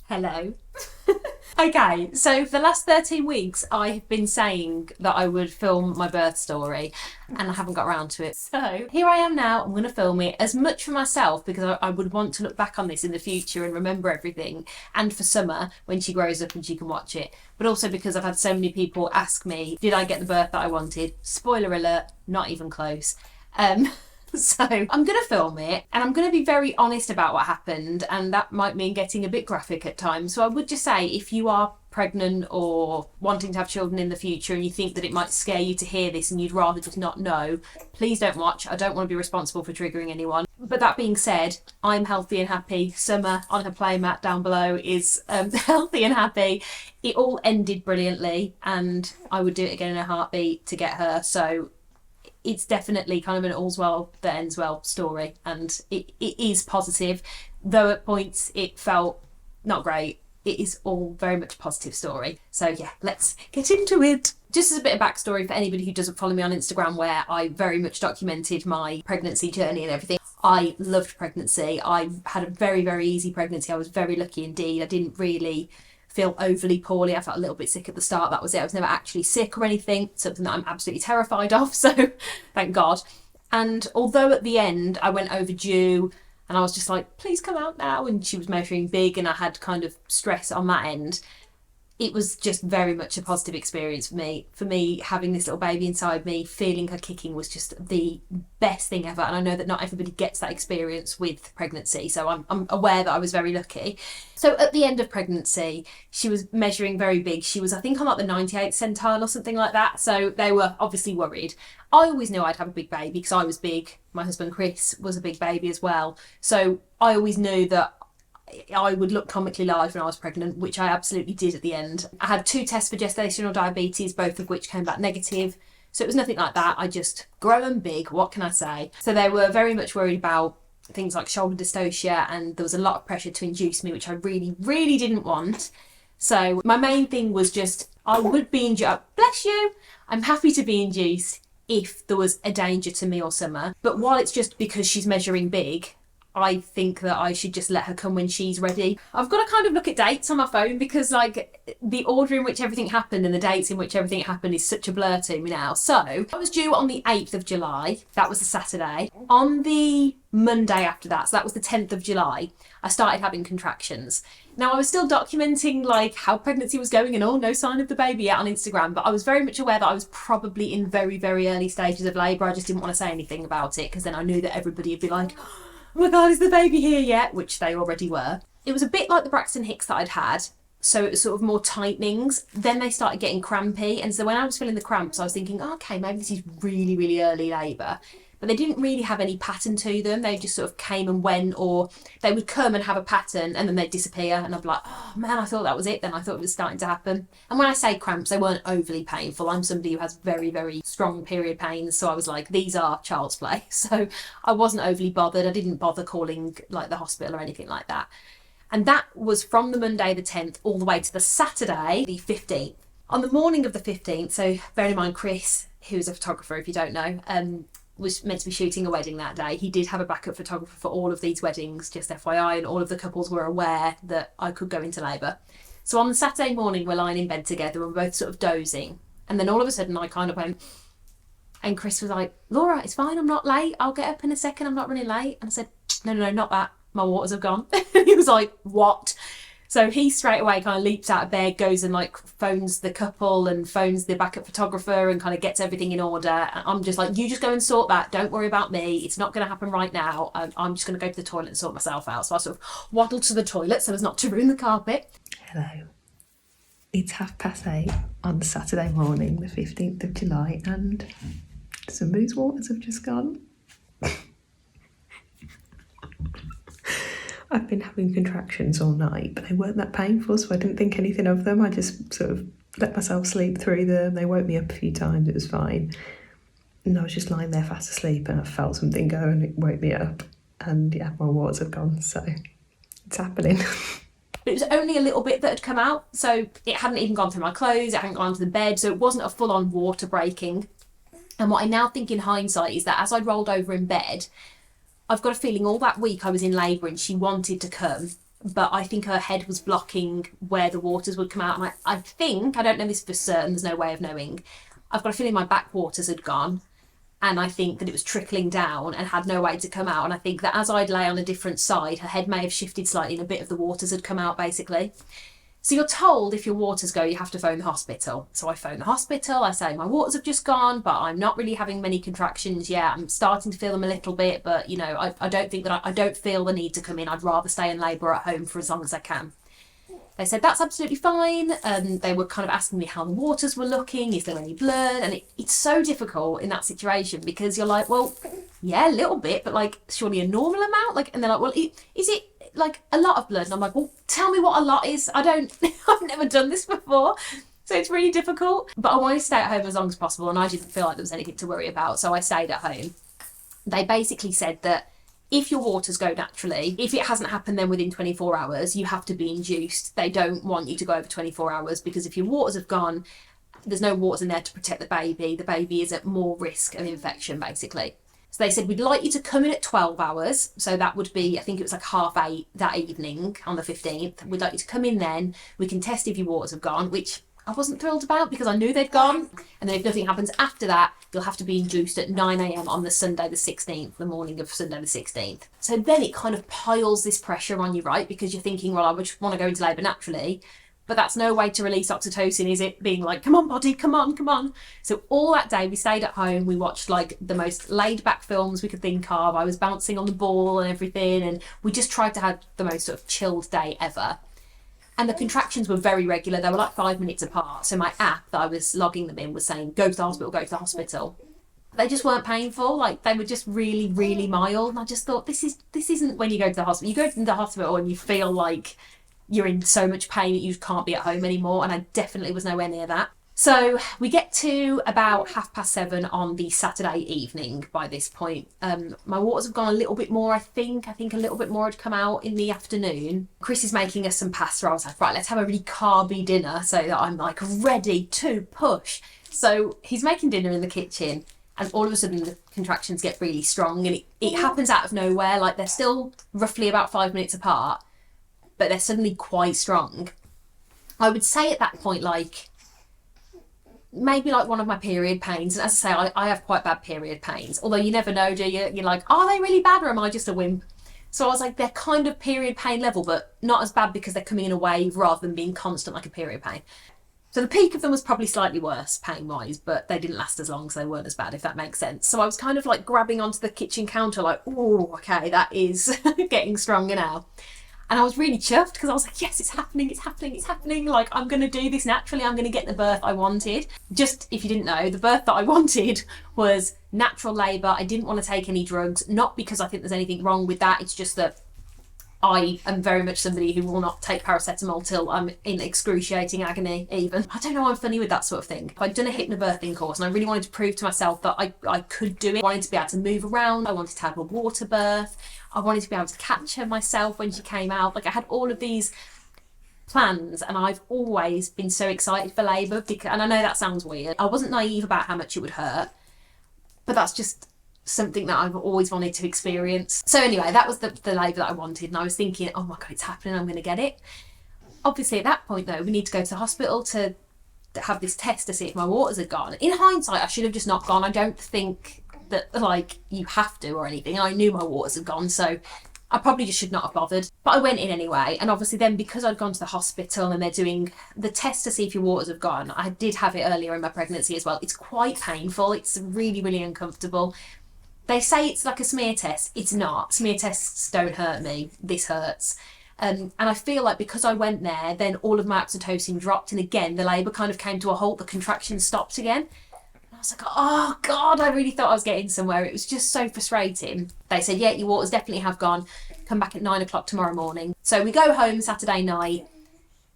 Hello. Okay, so for the last 13 weeks, I have been saying that I would film my birth story, and I haven't got around to it. So here I am now. I'm going to film it as much for myself because I would want to look back on this in the future and remember everything, and for Summer when she grows up and she can watch it. But also because I've had so many people ask me, did I get the birth that I wanted? Spoiler alert, not even close. Um, So I'm going to film it and I'm going to be very honest about what happened, and that might mean getting a bit graphic at times. So I would just say, if you are pregnant or wanting to have children in the future and you think that it might scare you to hear this and you'd rather just not know, please don't watch. I don't want to be responsible for triggering anyone. But that being said, I'm healthy and happy. Summer on her playmat down below is healthy and happy. It all ended brilliantly and I would do it again in a heartbeat to get her. So it's definitely kind of an all's well that ends well story, and it is positive, though at points it felt not great. It is all very much a positive story. So yeah, let's get into it. Just as a bit of backstory for anybody who doesn't follow me on Instagram, where I very much documented my pregnancy journey and everything. I loved pregnancy. I had a very, very easy pregnancy. I was very lucky indeed. I didn't really feel overly poorly. I felt a little bit sick at the start. That was it. I was never actually sick or anything, something that I'm absolutely terrified of. So thank God. And although at the end I went overdue and I was just like, please come out now. And she was measuring big and I had kind of stress on that end. It was just very much a positive experience for me. For me, having this little baby inside me, feeling her kicking was just the best thing ever. And I know that not everybody gets that experience with pregnancy, so I'm aware that I was very lucky. So at the end of pregnancy, she was measuring very big. She was, I think, on like the 98th centile or something like that. So they were obviously worried. I always knew I'd have a big baby because I was big. My husband Chris was a big baby as well. So I always knew that I would look comically large when I was pregnant, which I absolutely did at the end. I had 2 tests for gestational diabetes, both of which came back negative. So it was nothing like that. I just grown big, what can I say? So they were very much worried about things like shoulder dystocia, and there was a lot of pressure to induce me, which I really, really didn't want. So my main thing was just, I would be induced. Bless you. I'm happy to be induced if there was a danger to me or Summer. But while it's just because she's measuring big, I think that I should just let her come when she's ready. I've got to kind of look at dates on my phone because like the order in which everything happened and the dates in which everything happened is such a blur to me now. So I was due on the 8th of July. That was a Saturday. On the Monday after that, so that was the 10th of July, I started having contractions. Now I was still documenting like how pregnancy was going and all, no sign of the baby yet on Instagram, but I was very much aware that I was probably in very, very early stages of labour. I just didn't want to say anything about it because then I knew that everybody would be like, oh my God, is the baby here yet? Which they already were. It was a bit like the Braxton Hicks that I'd had. So it was sort of more tightenings. Then they started getting crampy. And so when I was feeling the cramps, I was thinking, oh, okay, maybe this is really, really early labour. But they didn't really have any pattern to them. They just sort of came and went, or they would come and have a pattern and then they'd disappear. And I'd be like, oh man, I thought that was it. Then I thought it was starting to happen. And when I say cramps, they weren't overly painful. I'm somebody who has very, very strong period pains. So I was like, these are child's play. So I wasn't overly bothered. I didn't bother calling like the hospital or anything like that. And that was from the Monday the 10th all the way to the Saturday the 15th. On the morning of the 15th, so bear in mind Chris, who's a photographer if you don't know, was meant to be shooting a wedding that day. He did have a backup photographer for all of these weddings, just FYI, and all of the couples were aware that I could go into labour. So on the Saturday morning, we're lying in bed together and we're both sort of dozing. And then all of a sudden I kind of went, and Chris was like, Laura, it's fine, I'm not late. I'll get up in a second, I'm not running late. And I said, no, not that. My waters have gone. He was like, what? So he straight away kind of leaps out of bed, goes and like phones the couple and phones the backup photographer and kind of gets everything in order. And I'm just like, you just go and sort that. Don't worry about me. It's not going to happen right now. I'm just going to go to the toilet and sort myself out. So I sort of waddled to the toilet so as not to ruin the carpet. Hello. It's 8:30 on Saturday morning, the 15th of July, and somebody's waters have just gone. I've been having contractions all night, but they weren't that painful, so I didn't think anything of them. I just sort of let myself sleep through them. They woke me up a few times, it was fine. And I was just lying there fast asleep and I felt something go and it woke me up. And yeah, my waters have gone, so it's happening. But it was only a little bit that had come out, so it hadn't even gone through my clothes, it hadn't gone to the bed, so it wasn't a full-on water breaking. And what I now think in hindsight is that as I rolled over in bed, I've got a feeling all that week I was in labour and she wanted to come, but I think her head was blocking where the waters would come out. And I think, I don't know this for certain, there's no way of knowing, I've got a feeling my back waters had gone, and I think that it was trickling down and had no way to come out. And I think that as I'd lay on a different side, her head may have shifted slightly and a bit of the waters had come out, basically. So you're told if your waters go, you have to phone the hospital. So I phone the hospital, I say my waters have just gone, but I'm not really having many contractions yet. I'm starting to feel them a little bit, but you know, I don't think that I don't feel the need to come in. I'd rather stay in labour at home for as long as I can. They said that's absolutely fine. They were kind of asking me how the waters were looking, is there any blood? And it's so difficult in that situation because you're like, well, yeah, a little bit, but like surely a normal amount? Like, and they're like, well, is it like a lot of blood? And I'm like, well, tell me what a lot is. I've never done this before. So it's really difficult. But I wanted to stay at home as long as possible, and I didn't feel like there was anything to worry about. So I stayed at home. They basically said that if your waters go naturally, if it hasn't happened then within 24 hours, you have to be induced. They don't want you to go over 24 hours because if your waters have gone, there's no waters in there to protect the baby. The baby is at more risk of infection, basically. So they said, we'd like you to come in at 12 hours. So that would be, I think it was like 8:30 that evening on the 15th. We'd like you to come in then. We can test if your waters have gone, which I wasn't thrilled about because I knew they'd gone. And then if nothing happens after that, you'll have to be induced at 9 a.m. on the Sunday the 16th, the morning of Sunday the 16th. So then it kind of piles this pressure on you, right? Because you're thinking, well, I just want to go into labour naturally. But that's no way to release oxytocin, is it? Being like, come on, body, come on, come on. So all that day we stayed at home. We watched like the most laid back films we could think of. I was bouncing on the ball and everything. And we just tried to have the most sort of chilled day ever. And the contractions were very regular. They were like 5 minutes apart. So my app that I was logging them in was saying, go to the hospital, go to the hospital. They just weren't painful. Like they were just really, really mild. And I just thought, this isn't when you go to the hospital. You go to the hospital and you feel like you're in so much pain that you can't be at home anymore. And I definitely was nowhere near that. So we get to about 7:30 on the Saturday evening by this point. My waters have gone a little bit more, I think a little bit more had come out in the afternoon. Chris is making us some pasta. I was like, right, let's have a really carby dinner so that I'm like ready to push. So he's making dinner in the kitchen and all of a sudden the contractions get really strong and it happens out of nowhere. Like they're still roughly about 5 minutes apart, but they're suddenly quite strong. I would say at that point, like, maybe like one of my period pains. And as I say, I have quite bad period pains. Although you never know, do you? You're like, are they really bad or am I just a wimp? So I was like, they're kind of period pain level, but not as bad because they're coming in a wave rather than being constant like a period pain. So the peak of them was probably slightly worse pain-wise, but they didn't last as long, so they weren't as bad, if that makes sense. So I was kind of like grabbing onto the kitchen counter like, oh, okay, that is getting stronger now. And I was really chuffed because I was like, yes, it's happening, it's happening, it's happening. Like, I'm going to do this naturally. I'm going to get the birth I wanted. Just, if you didn't know, the birth that I wanted was natural labour. I didn't want to take any drugs, not because I think there's anything wrong with that. It's just that I am very much somebody who will not take paracetamol till I'm in excruciating agony even. I don't know, I'm funny with that sort of thing. I'd done a hypnobirthing course and I really wanted to prove to myself that I could do it. I wanted to be able to move around. I wanted to have a water birth. I wanted to be able to catch her myself when she came out. Like I had all of these plans and I've always been so excited for labour because, and I know that sounds weird, I wasn't naive about how much it would hurt, but that's just something that I've always wanted to experience. So anyway, that was the labour that I wanted and I was thinking, oh my God, it's happening, I'm going to get it. Obviously at that point though, we need to go to the hospital to have this test to see if my waters had gone. In hindsight, I should have just not gone. I don't think that like you have to or anything. I knew my waters had gone, so I probably just should not have bothered. But I went in anyway, and obviously then because I'd gone to the hospital and they're doing the test to see if your waters have gone, I did have it earlier in my pregnancy as well. It's quite painful. It's really, really uncomfortable. They say it's like a smear test. It's not. Smear tests don't hurt me. This hurts. And I feel like because I went there, then all of my oxytocin dropped, and again, the labour kind of came to a halt. The contractions stopped again. I was like, oh God, I really thought I was getting somewhere. It was just so frustrating. They said, yeah, your waters definitely have gone. Come back at 9 o'clock tomorrow morning. So we go home Saturday night.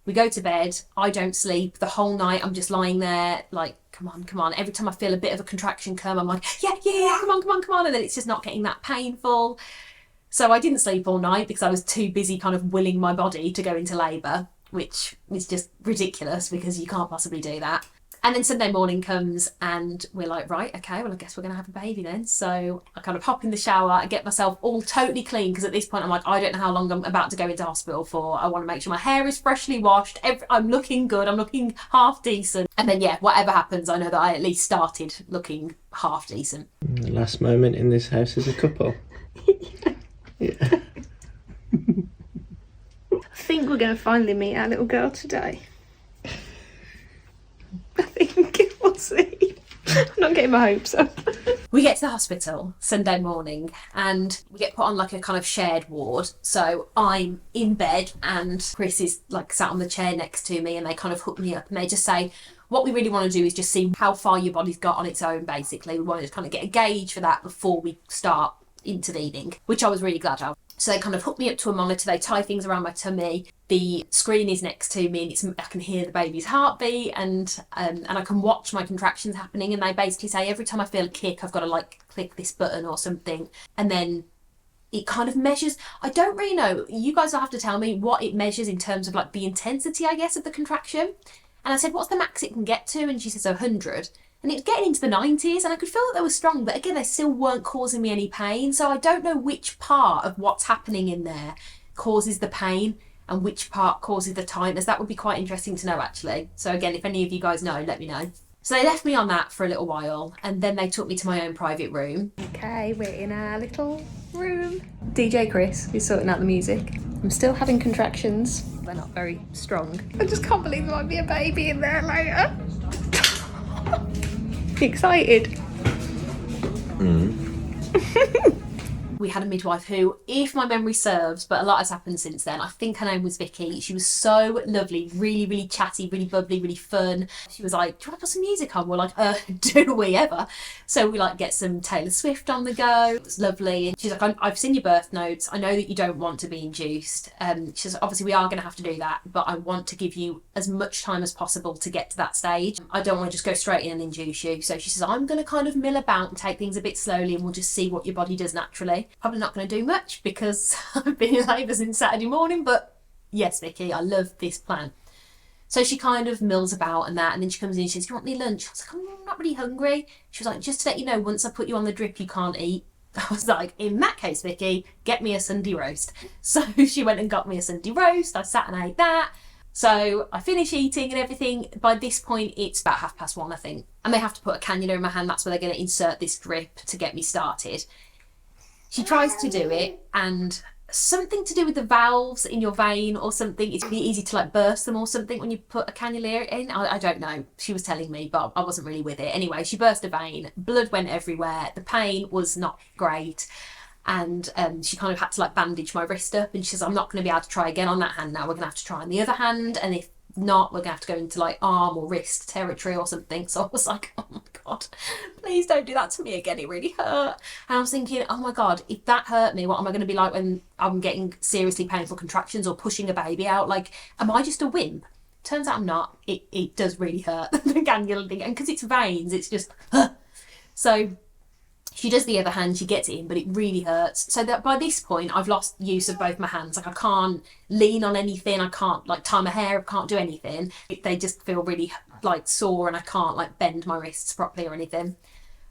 We go to bed. I don't sleep. The whole night I'm just lying there like, come on, come on. Every time I feel a bit of a contraction come, I'm like, yeah, come on, come on, come on. And then it's just not getting that painful. So I didn't sleep all night because I was too busy kind of willing my body to go into labour, which is just ridiculous because you can't possibly do that. And then Sunday morning comes and we're like, right, okay, well, I guess we're going to have a baby then. So I kind of hop in the shower, I get myself all totally clean because at this point I'm like, I don't know how long I'm about to go into hospital for. I want to make sure my hair is freshly washed. I'm looking good. I'm looking half decent. And then, yeah, whatever happens, I know that I at least started looking half decent. The last moment in this house as a couple. Yeah. I think we're going to finally meet our little girl today. I think we'll see. I'm not getting my hopes up. We get to the hospital Sunday morning and we get put on like a kind of shared ward. So I'm in bed and Chris is like sat on the chair next to me and they kind of hook me up and they just say, what we really want to do is just see how far your body's got on its own, basically. We want to just kind of get a gauge for that before we start intervening, which I was really glad of. So they kind of hook me up to a monitor, they tie things around my tummy, the screen is next to me and I can hear the baby's heartbeat and I can watch my contractions happening, and they basically say every time I feel a kick I've got to like click this button or something, and then it kind of measures. I don't really know, you guys will have to tell me what it measures in terms of like the intensity, I guess, of the contraction. And I said, what's the max it can get to? And she says 100. And it's getting into the 90s and I could feel that they were strong, but again, they still weren't causing me any pain. So I don't know which part of what's happening in there causes the pain and which part causes the tightness. That would be quite interesting to know, actually. So again, if any of you guys know, let me know. So they left me on that for a little while and then they took me to my own private room. Okay, we're in our little room. DJ Chris is sorting out the music. I'm still having contractions. They're not very strong. I just can't believe there might be a baby in there later. Excited. We had a midwife who, if my memory serves, but a lot has happened since then, I think her name was Vicky. She was so lovely, really, really chatty, really bubbly, really fun. She was like, do you want to put some music on? We're like, do we ever? So we like get some Taylor Swift on the go. It was lovely. And she's like, I've seen your birth notes. I know that you don't want to be induced. She says, obviously we are going to have to do that, but I want to give you as much time as possible to get to that stage. I don't want to just go straight in and induce you. So she says, I'm going to kind of mill about and take things a bit slowly and we'll just see what your body does naturally. Probably not going to do much because I've been in labour since Saturday morning, but yes, Vicky, I love this plan. So she kind of mills about and that, and then she comes in and she says, do you want any lunch? I was like, I'm not really hungry. She was like, just to let you know, once I put you on the drip, you can't eat. I was like, in that case, Vicky, get me a Sunday roast. So she went and got me a Sunday roast. I sat and ate that. So I finish eating and everything. By this point, it's about 1:30, I think. And they have to put a cannula in my hand. That's where they're going to insert this drip to get me started. She tries to do it and something to do with the valves in your vein or something. It's really easy to like burst them or something when you put a cannula in. I don't know. She was telling me, but I wasn't really with it. Anyway, she burst a vein. Blood went everywhere. The pain was not great. And she kind of had to like bandage my wrist up. And she says, I'm not going to be able to try again on that hand now. We're going to have to try on the other hand. And if not, we're gonna have to go into like arm or wrist territory or something. So I was like, oh my god, please don't do that to me again, it really hurt. And I was thinking, oh my god, if that hurt me, what am I going to be like when I'm getting seriously painful contractions or pushing a baby out? Like, am I just a wimp? Turns out I'm not. It does really hurt, the cannula thing, and because it's veins, it's just so she does the other hand, she gets it in, but it really hurts. So that by this point, I've lost use of both my hands. Like I can't lean on anything. I can't like tie my hair. I can't do anything. They just feel really like sore and I can't like bend my wrists properly or anything.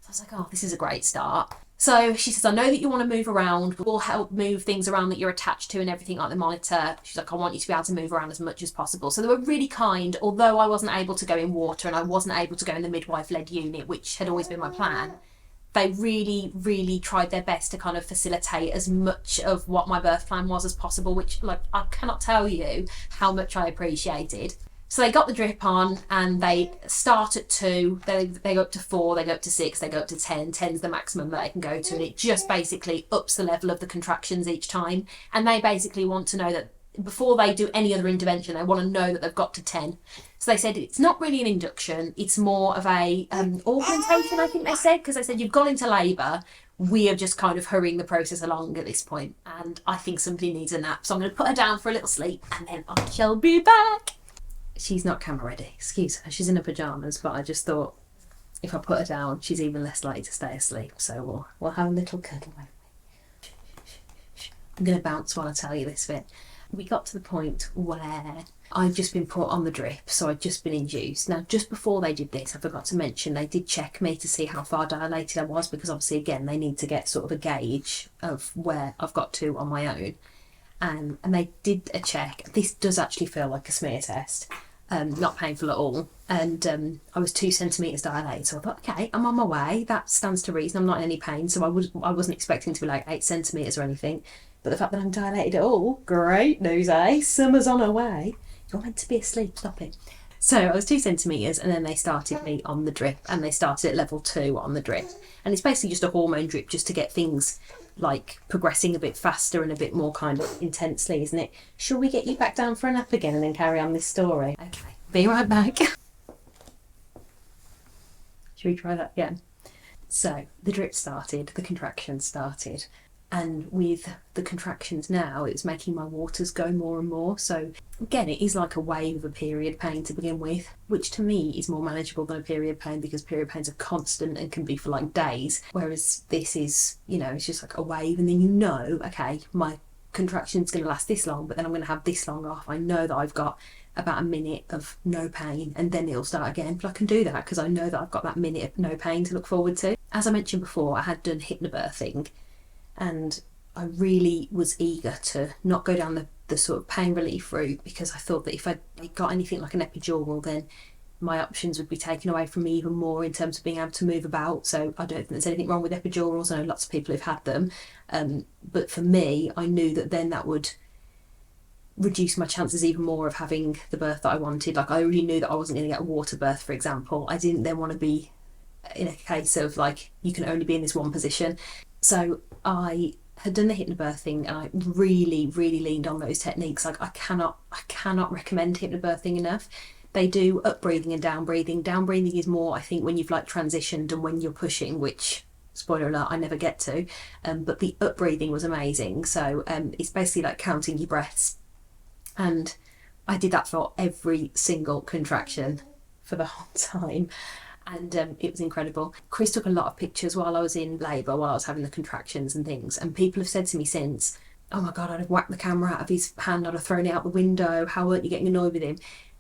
So I was like, oh, this is a great start. So she says, I know that you want to move around. We'll help move things around that you're attached to and everything like the monitor. She's like, I want you to be able to move around as much as possible. So they were really kind, although I wasn't able to go in water and I wasn't able to go in the midwife-led unit, which had always been my plan. They really, really tried their best to kind of facilitate as much of what my birth plan was as possible, which like I cannot tell you how much I appreciated. So they got the drip on and they start at 2, they go up to 4, they go up to 6, they go up to 10. 10's the maximum that they can go to, and it just basically ups the level of the contractions each time. And they basically want to know that before they do any other intervention, they want to know that they've got to 10. So they said it's not really an induction, it's more of a augmentation, I think they said, because they said you've gone into labour, we are just kind of hurrying the process along at this point, and I think somebody needs a nap. So I'm going to put her down for a little sleep and then I shall be back. She's not camera ready, excuse her, she's in her pyjamas, but I just thought if I put her down, she's even less likely to stay asleep, so we'll have a little cuddle, won't we? I'm going to bounce while I tell you this bit. we got to the point where I've just been put on the drip, so I'd just been induced. Now, just before they did this, I forgot to mention, they did check me to see how far dilated I was, because obviously, again, they need to get sort of a gauge of where I've got to on my own. And they did a check. This does actually feel like a smear test. Not painful at all. And I was 2 centimetres dilated, so I thought, okay, I'm on my way. That stands to reason. I'm not in any pain, so I wasn't expecting to be like 8 centimetres or anything. But the fact that I'm dilated at all, great news, eh? Summer's on her way. You're meant to be asleep, stop it. So I was 2 centimetres, and then they started me on the drip, and they started at level 2 on the drip. And it's basically just a hormone drip just to get things like progressing a bit faster and a bit more kind of intensely, isn't it? Shall we get you back down for a nap again and then carry on this story? Okay, be right back. Should we try that again? So the drip started, the contractions started. And with the contractions now, it's making my waters go more and more. So again, it is like a wave of period pain to begin with, which to me is more manageable than a period pain, because period pains are constant and can be for like days. Whereas this is, it's just like a wave, and then okay, my contraction's going to last this long, but then I'm going to have this long off. I know that I've got about a minute of no pain, and then it'll start again. But I can do that because I know that I've got that minute of no pain to look forward to. As I mentioned before, I had done hypnobirthing, and I really was eager to not go down the sort of pain relief route, because I thought that if I got anything like an epidural, then my options would be taken away from me even more in terms of being able to move about. So I don't think there's anything wrong with epidurals. I know lots of people who've had them. But for me, I knew that then that would reduce my chances even more of having the birth that I wanted. Like, I already knew that I wasn't going to get a water birth, for example. I didn't then want to be in a case of like, you can only be in this one position. So I had done the hypnobirthing, and I really, really leaned on those techniques. Like, I cannot recommend hypnobirthing enough. They do up breathing and down breathing. Down breathing is more, I think, when you've like transitioned and when you're pushing, which, spoiler alert, I never get to. But the up breathing was amazing. So it's basically like counting your breaths. And I did that for every single contraction for the whole time. And it was incredible. Chris took a lot of pictures while I was in labour, while I was having the contractions and things. And people have said to me since, oh my God, I'd have whacked the camera out of his hand, I'd have thrown it out the window. How weren't you getting annoyed with him?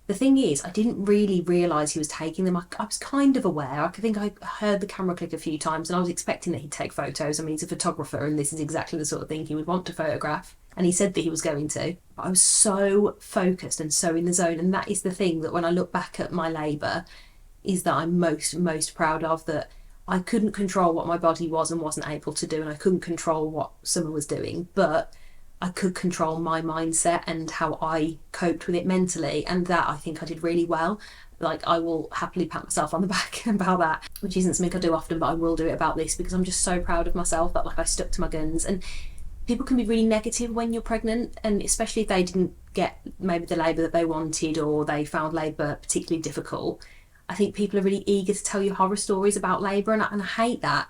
The thing is, I didn't really realise he was taking them. I was kind of aware. I think I heard the camera click a few times, and I was expecting that he'd take photos. I mean, he's a photographer, and this is exactly the sort of thing he would want to photograph. And he said that he was going to. But I was so focused and so in the zone. And that is the thing that when I look back at my labour, is that I'm most proud of, that I couldn't control what my body was and wasn't able to do, and I couldn't control what Summer was doing, but I could control my mindset and how I coped with it mentally, and that I think I did really well. Like, I will happily pat myself on the back about that, which isn't something I do often, but I will do it about this, because I'm just so proud of myself that like I stuck to my guns. And people can be really negative when you're pregnant, and especially if they didn't get maybe the labour that they wanted, or they found labour particularly difficult. I think people are really eager to tell you horror stories about labour, and I hate that,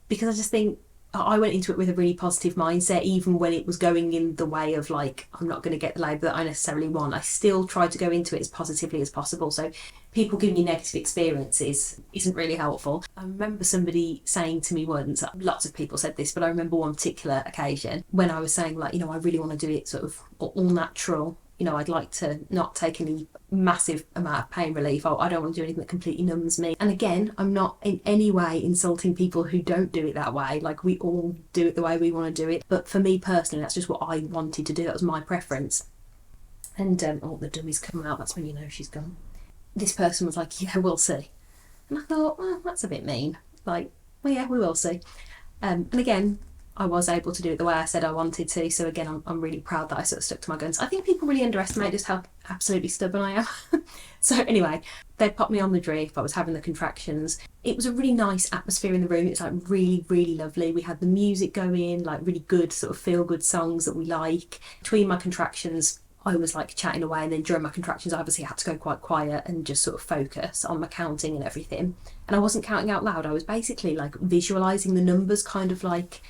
because I just think I went into it with a really positive mindset. Even when it was going in the way of like, I'm not going to get the labour that I necessarily want, I still tried to go into it as positively as possible. So people giving you negative experiences isn't really helpful. I remember somebody saying to me once, lots of people said this, but I remember one particular occasion when I was saying like, I really want to do it sort of all natural. I'd like to not take any massive amount of pain relief. I don't want to do anything that completely numbs me. And again, I'm not in any way insulting people who don't do it that way. Like, we all do it the way we want to do it. But for me personally, that's just what I wanted to do. That was my preference. And, the dummy's come out. That's when you know she's gone. This person was like, yeah, we'll see. And I thought, well, that's a bit mean. Like, well, yeah, we will see. And again, I was able to do it the way I said I wanted to. So again, I'm really proud that I sort of stuck to my guns. I think people really underestimate just how absolutely stubborn I am. So anyway, they popped me on the drip. I was having the contractions. It was a really nice atmosphere in the room. It's like really, really lovely. We had the music going, like really good sort of feel good songs that we like. Between my contractions, I was like chatting away, and then during my contractions I obviously had to go quite quiet and just sort of focus on my counting and everything. And I wasn't counting out loud. I was basically like visualising the numbers kind of like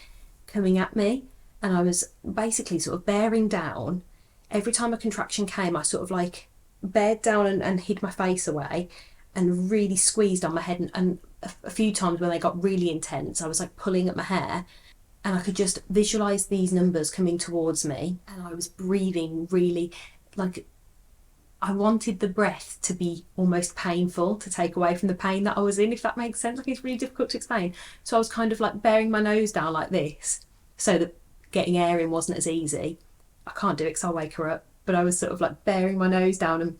coming at me, and I was basically sort of bearing down. Every time a contraction came, I sort of like bared down and hid my face away and really squeezed on my head, and a few times when they got really intense I was like pulling at my hair, and I could just visualise these numbers coming towards me, and I was breathing really, like, I wanted the breath to be almost painful, to take away from the pain that I was in, if that makes sense. Like, it's really difficult to explain. So I was kind of like bearing my nose down like this, so that getting air in wasn't as easy. I can't do it because I'll wake her up, but I was sort of like bearing my nose down and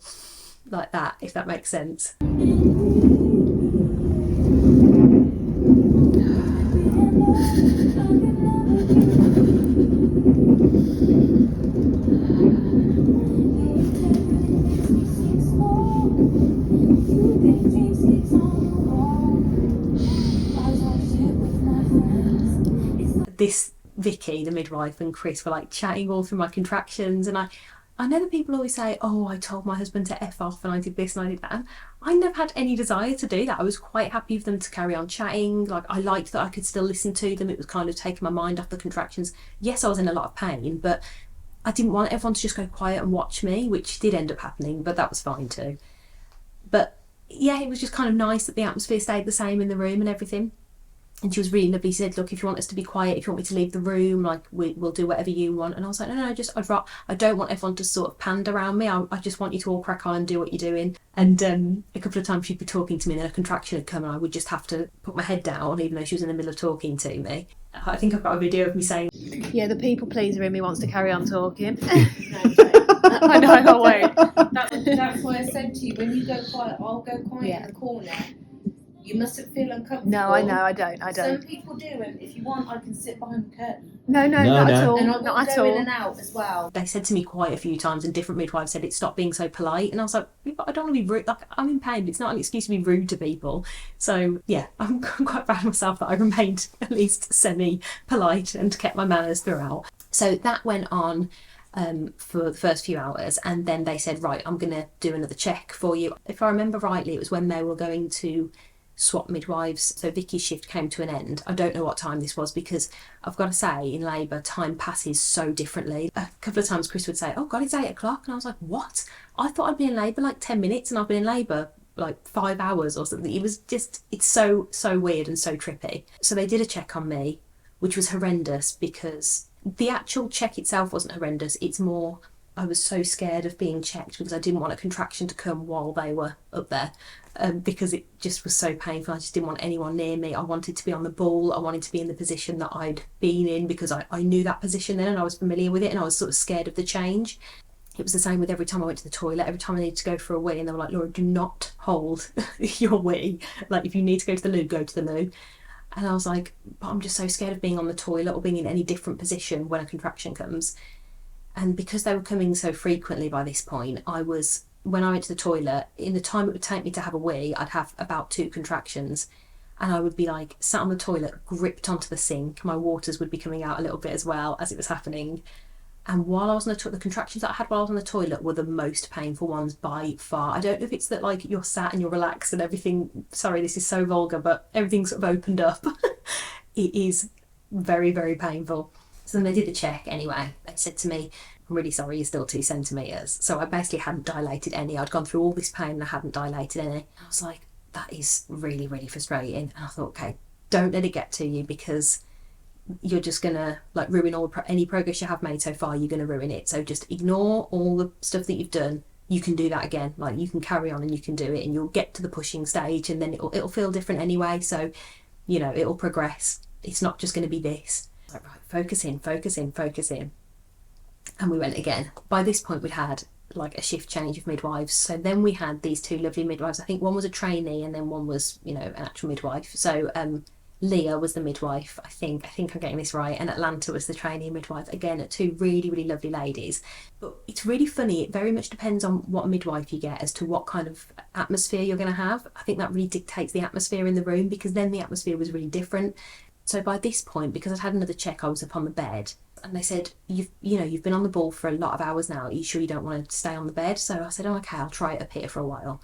like that, if that makes sense. This Vicky, the midwife, and Chris were like chatting all through my contractions, and I know that people always say, oh, I told my husband to F off and I did this and I did that, and I never had any desire to do that. I was quite happy for them to carry on chatting. Like, I liked that I could still listen to them. It was kind of taking my mind off the contractions. Yes, I was in a lot of pain, but I didn't want everyone to just go quiet and watch me, which did end up happening, but that was fine too. But yeah, it was just kind of nice that the atmosphere stayed the same in the room and everything. And she was really lovely. She said, look, if you want us to be quiet, if you want me to leave the room, like, we'll do whatever you want. And I was like, no, I don't want everyone to sort of pand around me. I just want you to all crack on and do what you're doing. And a couple of times she'd be talking to me and then a contraction had come and I would just have to put my head down, even though she was in the middle of talking to me. I think I've got a video of me saying, yeah, the people pleaser in me wants to carry on talking. I know, I won't. That's why I said to you, when you go quiet, I'll go quiet in the corner. You mustn't feel uncomfortable. No, I know, I don't. Some people do, and if you want, I can sit behind the curtain. No, not at all. And I will not at go all. in and out as well. They said to me quite a few times, and different midwives said, it stopped being so polite. And I was like, but I don't want to be rude. Like, I'm in pain. It's not an excuse to be rude to people. So yeah, I'm quite proud of myself that I remained at least semi-polite and kept my manners throughout. So that went on for the first few hours, and then they said, right, I'm going to do another check for you. If I remember rightly, it was when they were going to swap midwives, so Vicky's shift came to an end. I don't know what time this was, because I've got to say, in labour, time passes so differently. A couple of times Chris would say, oh God, it's 8 o'clock, and I was like, what? I thought I'd be in labour like 10 minutes and I've been in labour like 5 hours or something. It was just, it's so weird and so trippy. So they did a check on me, which was horrendous, because the actual check itself wasn't horrendous. It's more, I was so scared of being checked because I didn't want a contraction to come while they were up there, because it just was so painful. I just didn't want anyone near me. I wanted to be on the ball. I wanted to be in the position that I'd been in, because I knew that position then and I was familiar with it, and I was sort of scared of the change. It was the same with every time I went to the toilet, every time I needed to go for a wee, and they were like, Laura, do not hold your wee. Like, if you need to go to the loo, go to the loo. And I was like, but I'm just so scared of being on the toilet or being in any different position when a contraction comes. And because they were coming so frequently by this point, when I went to the toilet, in the time it would take me to have a wee, I'd have about 2 contractions, and I would be like sat on the toilet, gripped onto the sink. My waters would be coming out a little bit as well as it was happening. And while I was on the toilet, the contractions that I had while I was on the toilet were the most painful ones by far. I don't know if it's that, like, you're sat and you're relaxed and everything, sorry, this is so vulgar, but everything sort of opened up. It is very, very painful. So then they did a check anyway. They said to me, I'm really sorry, you're still 2 centimetres. So I basically hadn't dilated any. I'd gone through all this pain and I hadn't dilated any. I was like, that is really, really frustrating. And I thought, okay, don't let it get to you, because you're just gonna like ruin any progress you have made so far. You're gonna ruin it. So just ignore all the stuff that you've done. You can do that again. Like, you can carry on and you can do it, and you'll get to the pushing stage, and then it'll feel different anyway. So, you know, it'll progress. It's not just going to be this. Like, right, focus in. And we went again. By this point, we'd had like a shift change of midwives. So then we had these 2 lovely midwives. I think one was a trainee and then one was, you know, an actual midwife. So Leah was the midwife, I think I'm getting this right, and Atlanta was the trainee midwife. Again, 2 really, really lovely ladies. But it's really funny, it very much depends on what midwife you get as to what kind of atmosphere you're going to have. I think that really dictates the atmosphere in the room, because then the atmosphere was really different. So by this point, because I'd had another check, I was up on the bed, and they said, you've been on the ball for a lot of hours now, are you sure you don't want to stay on the bed? So I said, oh, okay, I'll try it up here for a while.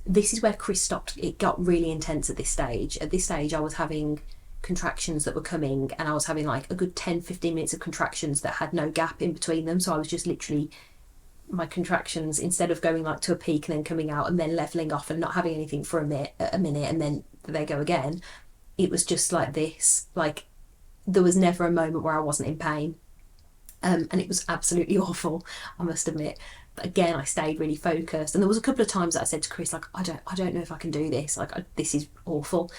This is where Chris stopped. It got really intense at this stage. At this stage, I was having contractions that were coming, and I was having like a good 10-15 minutes of contractions that had no gap in between them. So I was just literally, my contractions, instead of going like to a peak and then coming out and then levelling off and not having anything for a minute and then they go again, it was just like this, like there was never a moment where I wasn't in pain. And it was absolutely awful, I must admit. But again, I stayed really focused. And there was a couple of times that I said to Chris, like, I don't know if I can do this. Like, this is awful.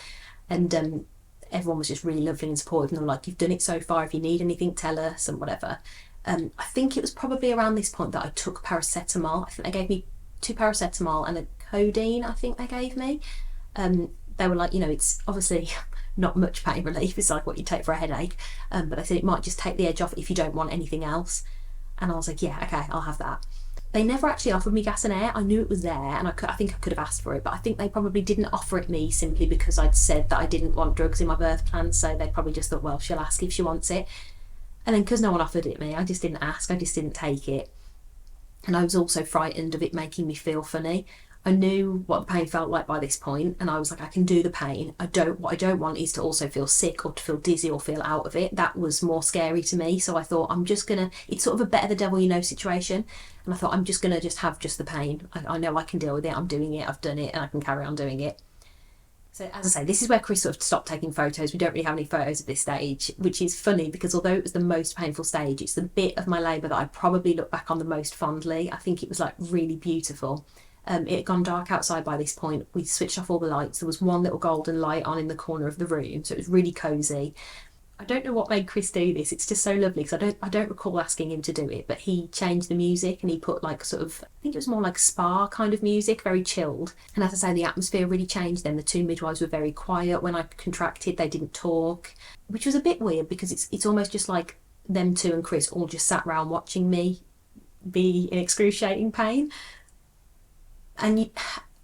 And everyone was just really lovely and supportive. And they were like, you've done it so far. If you need anything, tell us and whatever. I think it was probably around this point that I took paracetamol. I think they gave me 2 paracetamol and a codeine, I think they gave me. They were like, you know, it's obviously not much pain relief. It's like what you take for a headache. But they said it might just take the edge off if you don't want anything else. And I was like, yeah, okay, I'll have that. They never actually offered me gas and air. I knew it was there, and I think I could have asked for it, but I think they probably didn't offer it me simply because I'd said that I didn't want drugs in my birth plan, so they probably just thought, well, she'll ask if she wants it. And then because no one offered it me, I just didn't ask, I just didn't take it. And I was also frightened of it making me feel funny. I knew what the pain felt like by this point, and I was like, I can do the pain. What I don't want is to also feel sick or to feel dizzy or feel out of it. That was more scary to me. So I thought, it's sort of a better the devil you know situation. And I thought, I'm just gonna have just the pain. I know I can deal with it. I'm doing it. I've done it, and I can carry on doing it. So as I say, this is where Chris sort of stopped taking photos. We don't really have any photos at this stage, which is funny because although it was the most painful stage, it's the bit of my labour that I probably look back on the most fondly. I think it was like really beautiful. It had gone dark outside by this point. We switched off all the lights. There was one little golden light on in the corner of the room, so it was really cosy. I don't know what made Chris do this. It's just so lovely because I don't recall asking him to do it, but he changed the music and he put like sort of, I think it was more like spa kind of music, very chilled. And as I say, the atmosphere really changed then. The 2 midwives were very quiet. When I contracted, they didn't talk, which was a bit weird because it's almost just like them 2 and Chris all just sat around watching me be in excruciating pain. And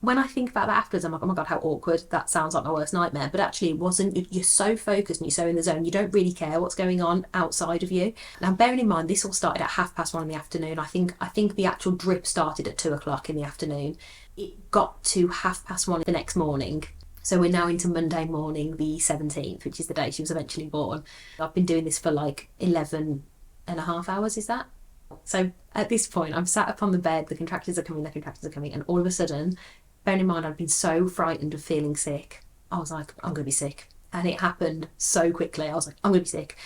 when I think about that afterwards, I'm like, oh my God, how awkward. That sounds like my worst nightmare. But actually it wasn't. You're so focused and you're so in the zone. You don't really care what's going on outside of you. Now, bearing in mind, this all started at 1:30 in the afternoon. I think the actual drip started at 2:00 in the afternoon. It got to 1:30 the next morning. So we're now into Monday morning, the 17th, which is the day she was eventually born. I've been doing this for like 11.5 hours, is that? So at this point, I'm sat up on the bed, the contractors are coming, and all of a sudden, bearing in mind I'd been so frightened of feeling sick, I was like, I'm going to be sick. And it happened so quickly. I was like, I'm going to be sick.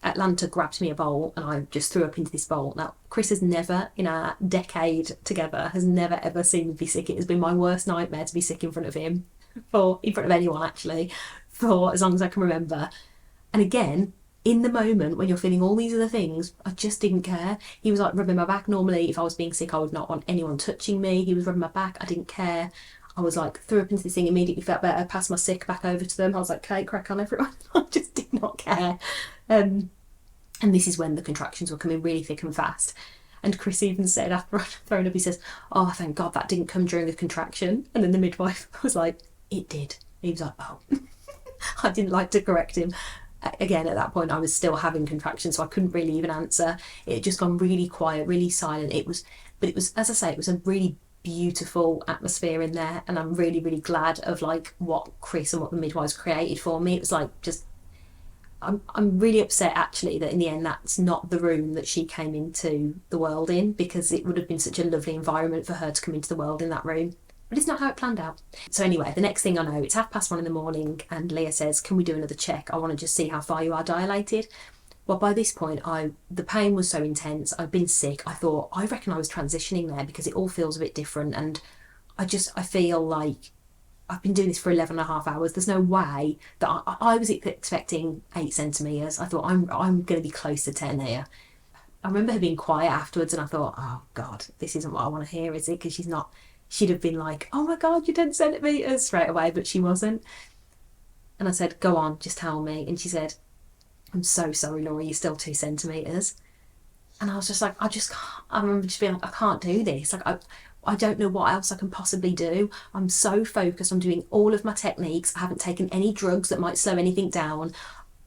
Atlanta grabbed me a bowl and I just threw up into this bowl. Now, Chris has never, in our decade together, has never ever seen me be sick. It has been my worst nightmare to be sick in front of him, in front of anyone actually, for as long as I can remember. And again, in the moment when you're feeling all these other things, I just didn't care. He was like rubbing my back. Normally, if I was being sick, I would not want anyone touching me. He was rubbing my back. I didn't care. I was like, threw up into this thing, immediately felt better, passed my sick back over to them. I was like, okay, crack on everyone. I just did not care. And this is when the contractions were coming really thick and fast. And Chris even said after I'd thrown up, he says, oh, thank God that didn't come during a contraction. And then the midwife was like, it did. He was like, oh. I didn't like to correct him. Again, at that point, I was still having contractions, so I couldn't really even answer. It had just gone really quiet, really silent. It was, as I say, it was a really beautiful atmosphere in there, and I'm really, really glad of like what Chris and what the midwives created for me. It was like just, I'm really upset actually that in the end that's not the room that she came into the world in, because it would have been such a lovely environment for her to come into the world in that room. But it's not how it planned out. So anyway, the next thing I know, it's 1:30 in the morning and Leah says, can we do another check? I want to just see how far you are dilated. Well, by this point, the pain was so intense. I'd been sick. I thought, I reckon I was transitioning there because it all feels a bit different. And I feel like I've been doing this for 11.5 hours. There's no way that I was expecting 8 centimetres. I thought, I'm going to be close to 10 here. I remember her being quiet afterwards and I thought, oh God, this isn't what I want to hear, is it? Because she'd have been like, oh my God, you're 10 centimetres straight away, but she wasn't. And I said, go on, just tell me. And she said, I'm so sorry, Laura, you're still 2 centimetres. And I was just like, I remember just being like, I can't do this. Like, I don't know what else I can possibly do. I'm so focused on doing all of my techniques. I haven't taken any drugs that might slow anything down.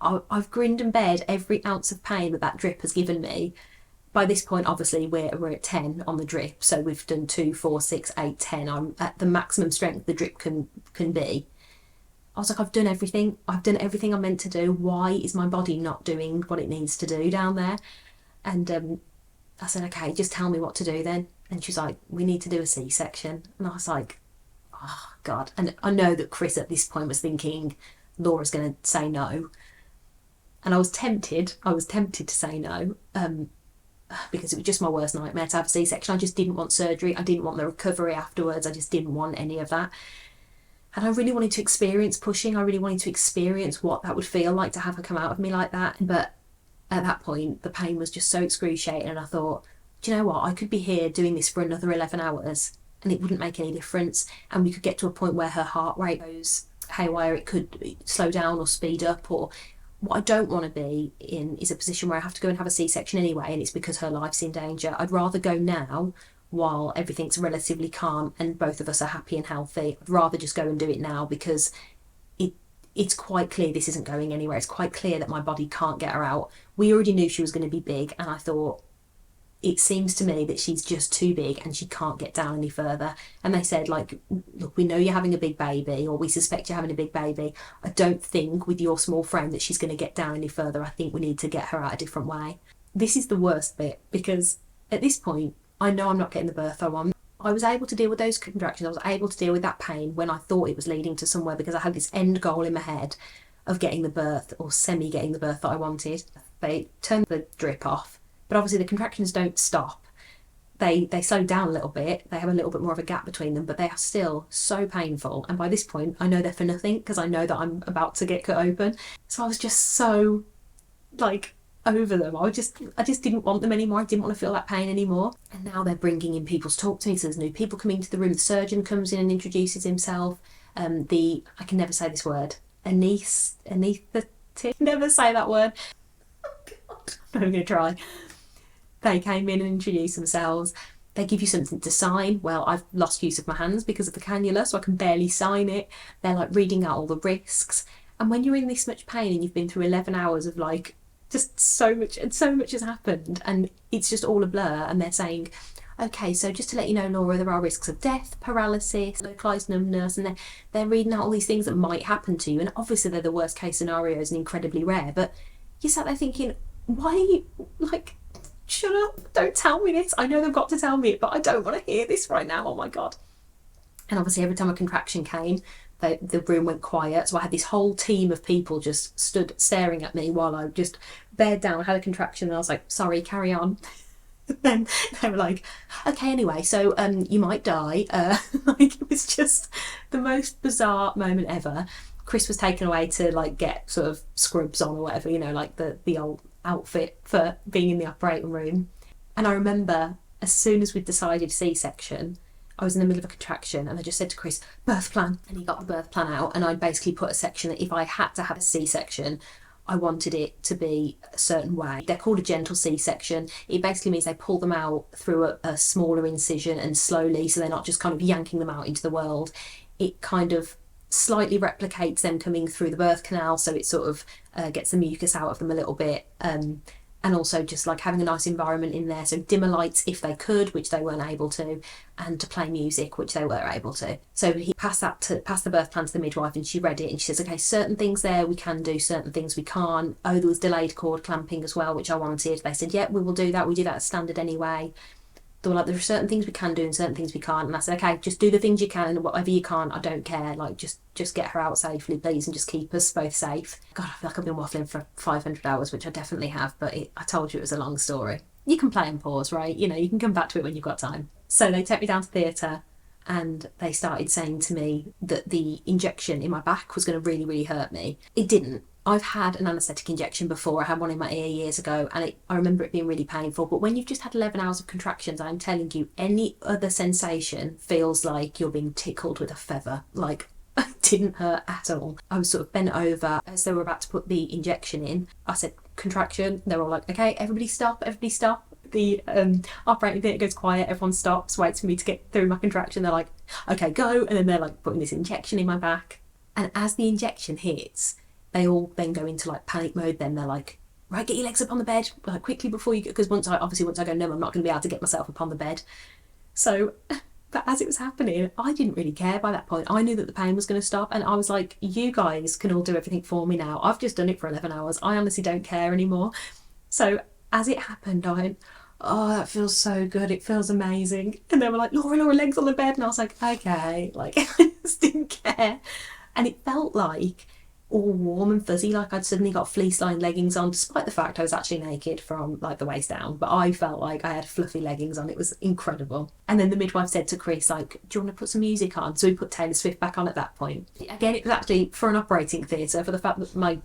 I've grinned and bared every ounce of pain that drip has given me. By this point, obviously, we're at 10 on the drip. So we've done 2, 4, 6, 8, 10. I'm at the maximum strength the drip can be. I was like, I've done everything. I've done everything I'm meant to do. Why is my body not doing what it needs to do down there? And I said, okay, just tell me what to do then. And she's like, we need to do a C-section. And I was like, oh God. And I know that Chris at this point was thinking, Laura's going to say no. And I was tempted to say no, because it was just my worst nightmare to have a C-section. I just didn't want surgery. I didn't want the recovery afterwards. I just didn't want any of that. And I really wanted to experience pushing. I really wanted to experience what that would feel like to have her come out of me like that. But at that point, the pain was just so excruciating. And I thought, do you know what? I could be here doing this for another 11 hours and it wouldn't make any difference. And we could get to a point where her heart rate goes haywire. It could slow down or speed up. Or what I don't want to be in is a position where I have to go and have a C-section anyway, and it's because her life's in danger. I'd rather go now while everything's relatively calm and both of us are happy and healthy. I'd rather just go and do it now, because it's quite clear this isn't going anywhere. It's quite clear that my body can't get her out. We already knew she was going to be big, and I thought, it seems to me that she's just too big and she can't get down any further. And they said, like, look, we know you're having a big baby, or we suspect you're having a big baby. I don't think with your small frame that she's going to get down any further. I think we need to get her out a different way. This is the worst bit, because at this point, I know I'm not getting the birth I want. I was able to deal with those contractions. I was able to deal with that pain when I thought it was leading to somewhere, because I had this end goal in my head of getting the birth, or semi-getting the birth that I wanted. They turned the drip off. But obviously the contractions don't stop. They slow down a little bit. They have a little bit more of a gap between them, but they are still so painful. And by this point, I know they're for nothing, because I know that I'm about to get cut open. So I was just so, like, over them. I just didn't want them anymore. I didn't want to feel that pain anymore. And now they're bringing in people to talk to me. So there's new people coming into the room. The surgeon comes in and introduces himself. I can never say this word. Anaesthetist. Never say that word. Oh God. I'm going to try. They came in and introduced themselves. They give you something to sign. Well, I've lost use of my hands because of the cannula, so I can barely sign it. They're like reading out all the risks. And when you're in this much pain and you've been through 11 hours of like just so much, and so much has happened, and it's just all a blur, and they're saying, okay, so just to let you know, Laura, there are risks of death, paralysis, localised numbness, and they're reading out all these things that might happen to you. And obviously they're the worst case scenarios and incredibly rare, but you're sat there thinking, why are you, like, shut up, don't tell me this. I know they've got to tell me it, but I don't want to hear this right now. Oh my God. And obviously every time a contraction came, the room went quiet. So I had this whole team of people just stood staring at me while I just bared down, had a contraction, and I was like, sorry, carry on. And they were like, okay, anyway, so you might die. Like, it was just the most bizarre moment ever. Chris was taken away to like get sort of scrubs on or whatever, you know, like the old outfit for being in the operating room. And I remember as soon as we'd decided C-section, I was in the middle of a contraction and I just said to Chris, birth plan. And he got the birth plan out, and I'd basically put a section that if I had to have a C-section, I wanted it to be a certain way. They're called a gentle C-section. It basically means they pull them out through a smaller incision and slowly, so they're not just kind of yanking them out into the world. It kind of slightly replicates them coming through the birth canal, so it sort of gets the mucus out of them a little bit, and also just like having a nice environment in there, so dimmer lights if they could, which they weren't able to, and to play music, which they were able to. So he passed the birth plan to the midwife, and she read it and she says, okay, certain things there we can do, certain things we can't. Oh, there was delayed cord clamping as well, which I wanted. They said, yeah, we will do that, we do that as standard anyway. They were like, there are certain things we can do and certain things we can't. And I said, okay, just do the things you can, and whatever you can't, I don't care. Like, just get her out safely, please, and just keep us both safe. God, I feel like I've been waffling for 500 hours, which I definitely have, but I told you it was a long story. You can play and pause, right? You know, you can come back to it when you've got time. So they took me down to theatre, and they started saying to me that the injection in my back was going to really, really hurt me. It didn't. I've had an anaesthetic injection before. I had one in my ear years ago, and I remember it being really painful. But when you've just had 11 hours of contractions, I'm telling you, any other sensation feels like you're being tickled with a feather. Like, it didn't hurt at all. I was sort of bent over as they were about to put the injection in. I said, contraction. They were all like, okay, everybody stop, everybody stop. The operating theatre goes quiet, everyone stops, waits for me to get through my contraction. They're like, okay, go. And then they're like putting this injection in my back. And as the injection hits, they all then go into like panic mode. Then they're like, right, get your legs up on the bed, like quickly before you go, because once I go numb, I'm not going to be able to get myself up on the bed. So, but as it was happening, I didn't really care by that point. I knew that the pain was going to stop, and I was like, you guys can all do everything for me now. I've just done it for 11 hours. I honestly don't care anymore. So as it happened, I went, oh, that feels so good. It feels amazing. And they were like, Laura, legs on the bed. And I was like, okay, like, I just didn't care. And it felt like all warm and fuzzy, like I'd suddenly got fleece lined leggings on, despite the fact I was actually naked from like the waist down, but I felt like I had fluffy leggings on. It was incredible. And then the midwife said to Chris, like, do you want to put some music on? So we put Taylor Swift back on at that point. Again, it was actually for an operating theatre, for the fact that my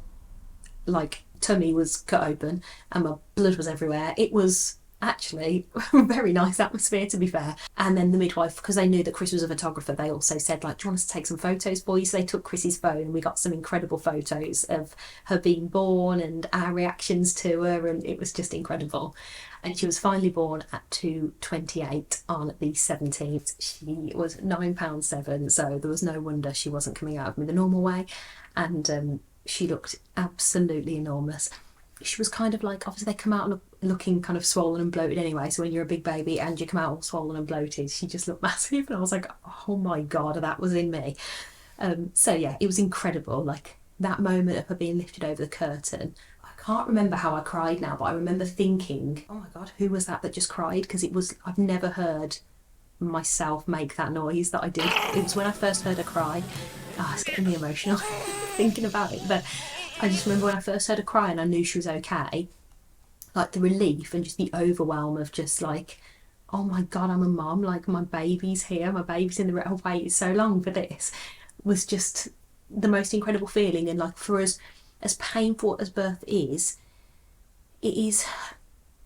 like tummy was cut open and my blood was everywhere. It was actually a very nice atmosphere, to be fair. And then the midwife, because they knew that Chris was a photographer, they also said, like, do you want us to take some photos for you? So they took Chris's phone and we got some incredible photos of her being born and our reactions to her, and it was just incredible. And she was finally born at 2:28 on the 17th. She was £9.7, so there was no wonder she wasn't coming out of me the normal way. And she looked absolutely enormous. She was kind of like, obviously they come out looking kind of swollen and bloated anyway, so when you're a big baby and you come out all swollen and bloated, she just looked massive, and I was like, oh my god, that was in me. So yeah, it was incredible, like that moment of her being lifted over the curtain. I can't remember how I cried now, but I remember thinking, oh my god, who was that just cried? Because I've never heard myself make that noise that I did. It was when I first heard her cry. It's getting me emotional thinking about it, but I just remember when I first heard her cry and I knew she was okay, like the relief and just the overwhelm of just like, oh my god, I'm a mum, like my baby's here, my baby's in the room, I've waited so long for this, was just the most incredible feeling. And like, for us, as painful as birth is, it is,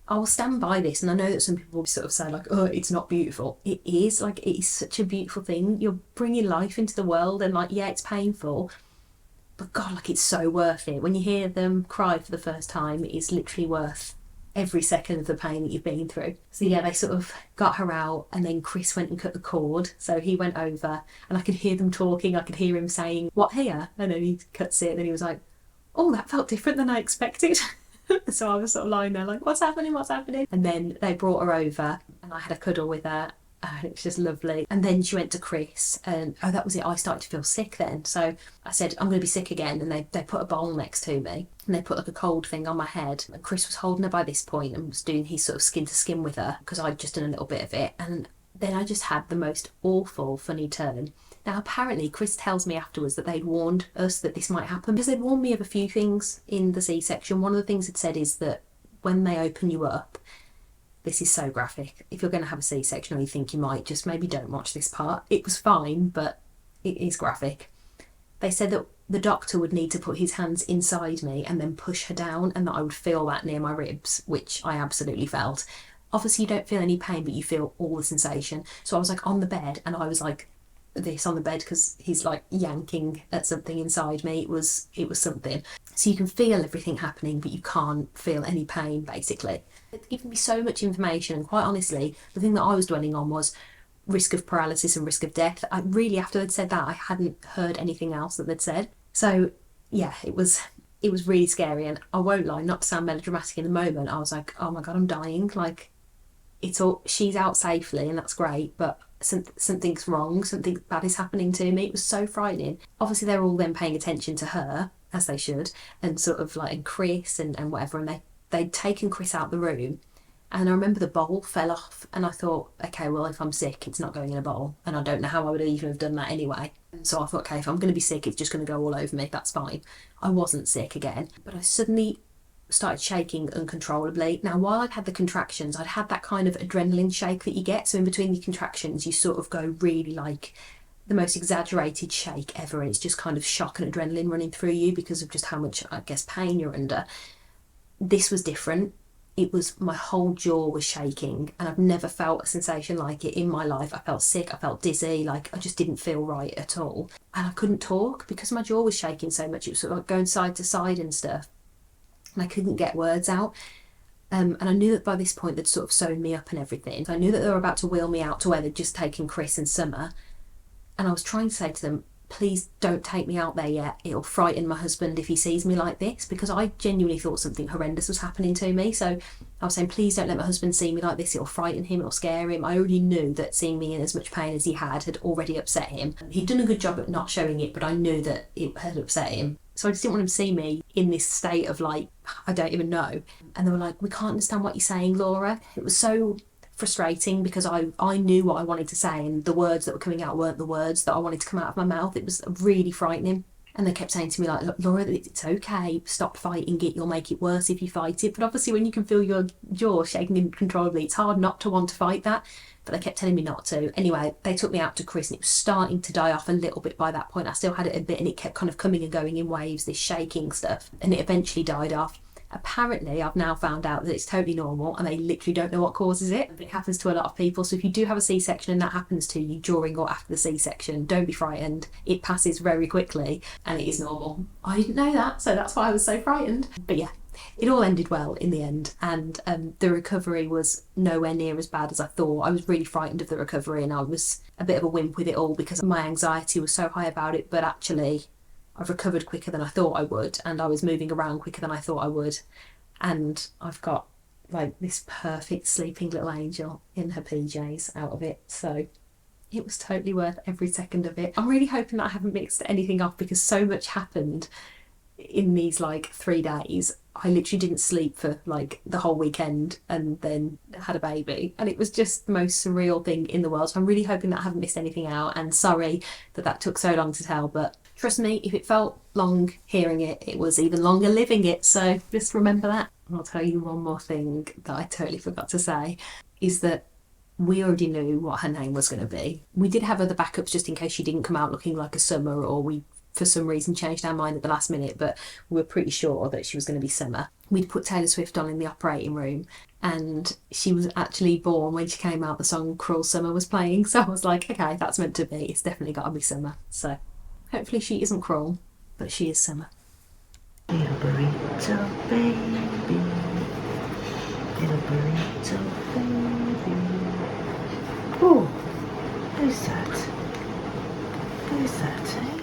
I will stand by this, and I know that some people will sort of say like, oh, it's not beautiful. It is, like, it is such a beautiful thing. You're bringing life into the world, and like, yeah, it's painful, but god, like, it's so worth it. When you hear them cry for the first time, it is literally worth every second of the pain that you've been through. So yeah, they sort of got her out, and then Chris went and cut the cord. So he went over and I could hear them talking. I could hear him saying, what here? And then he cuts it and then he was like, oh, that felt different than I expected. So I was sort of lying there like, what's happening? And then they brought her over and I had a cuddle with her. And it was just lovely. And then she went to Chris, and that was it. I started to feel sick then. So I said, I'm going to be sick again. And they put a bowl next to me, and they put like a cold thing on my head. And Chris was holding her by this point and was doing his sort of skin to skin with her, because I'd just done a little bit of it. And then I just had the most awful funny turn. Now apparently Chris tells me afterwards that they'd warned us that this might happen, because they'd warned me of a few things in the C-section. One of the things it said is that when they open you up, this is so graphic, if you're going to have a C-section or you think you might, just maybe don't watch this part. It was fine, but it is graphic. They said that the doctor would need to put his hands inside me and then push her down, and that I would feel that near my ribs, which I absolutely felt. Obviously you don't feel any pain, but you feel all the sensation. So I was like on the bed, and I was like this on the bed because he's like yanking at something inside me. It was something. So you can feel everything happening, but you can't feel any pain, basically. It's given me so much information, and quite honestly, the thing that I was dwelling on was risk of paralysis and risk of death. I really, after they'd said that, I hadn't heard anything else that they'd said. So yeah, it was really scary, and I won't lie, not to sound melodramatic in the moment, I was like, oh my god, I'm dying. Like, she's out safely and that's great, but something's wrong, something bad is happening to me. It was so frightening. Obviously they're all then paying attention to her, as they should, and sort of like, and Chris and whatever, and they'd taken Chris out the room, and I remember the bowl fell off, and I thought, okay, well, if I'm sick, it's not going in a bowl, and I don't know how I would even have done that anyway. So I thought, okay, if I'm going to be sick, it's just going to go all over me, that's fine. I wasn't sick again, but I suddenly started shaking uncontrollably. Now, while I'd had the contractions, I'd had that kind of adrenaline shake that you get, so in between the contractions you sort of go really like the most exaggerated shake ever, and it's just kind of shock and adrenaline running through you because of just how much, I guess, pain you're under. This was different. It was, my whole jaw was shaking, and I've never felt a sensation like it in my life. I felt sick, I felt dizzy, like I just didn't feel right at all. And I couldn't talk because my jaw was shaking so much. It was sort of like going side to side and stuff, and I couldn't get words out. And I knew that by this point they'd sort of sewn me up and everything. So I knew that they were about to wheel me out to where they'd just taken Chris and Summer. And I was trying to say to them, please don't take me out there yet. It'll frighten my husband if he sees me like this, because I genuinely thought something horrendous was happening to me. So I was saying, please don't let my husband see me like this. It'll frighten him, it'll scare him. I already knew that seeing me in as much pain as he had already upset him. He'd done a good job at not showing it, but I knew that it had upset him. So I just didn't want him to see me in this state of like, I don't even know. And they were like, we can't understand what you're saying, Laura. It was so frustrating because I knew what I wanted to say, and the words that were coming out weren't the words that I wanted to come out of my mouth. It was really frightening. And they kept saying to me, like, "Look, Laura, it's okay, stop fighting it, you'll make it worse if you fight it." But obviously when you can feel your jaw shaking uncontrollably, it's hard not to want to fight that. But they kept telling me not to. Anyway, they took me out to Chris and it was starting to die off a little bit by that point. I still had it a bit and it kept kind of coming and going in waves, this shaking stuff. And it eventually died off. Apparently, I've now found out that it's totally normal and they literally don't know what causes it. It happens to a lot of people. So if you do have a C-section and that happens to you during or after the C-section, don't be frightened. It passes very quickly and it is normal. I didn't know that, so that's why I was so frightened. But yeah, it all ended well in the end, and the recovery was nowhere near as bad as I thought. I was really frightened of the recovery and I was a bit of a wimp with it all because my anxiety was so high about it, but actually I've recovered quicker than I thought I would, and I was moving around quicker than I thought I would, and I've got like this perfect sleeping little angel in her PJs out of it, so it was totally worth every second of it. I'm really hoping that I haven't mixed anything up because so much happened in these like 3 days. I literally didn't sleep for like the whole weekend and then had a baby, and it was just the most surreal thing in the world. So I'm really hoping that I haven't missed anything out, and sorry that that took so long to tell, but trust me, if it felt long hearing it, it was even longer living it, so just remember that. I'll tell you one more thing that I totally forgot to say, is that we already knew what her name was going to be. We did have other backups just in case she didn't come out looking like a Summer, or we for some reason changed our mind at the last minute, but we were pretty sure that she was going to be Summer. We'd put Taylor Swift on in the operating room and she was actually born when she came out, the song Cruel Summer was playing, so I was like, okay, that's meant to be, it's definitely got to be Summer. So hopefully she isn't cruel, but she is Summer. Little burrito baby, little burrito baby. Oh, who's that? Who's that, eh?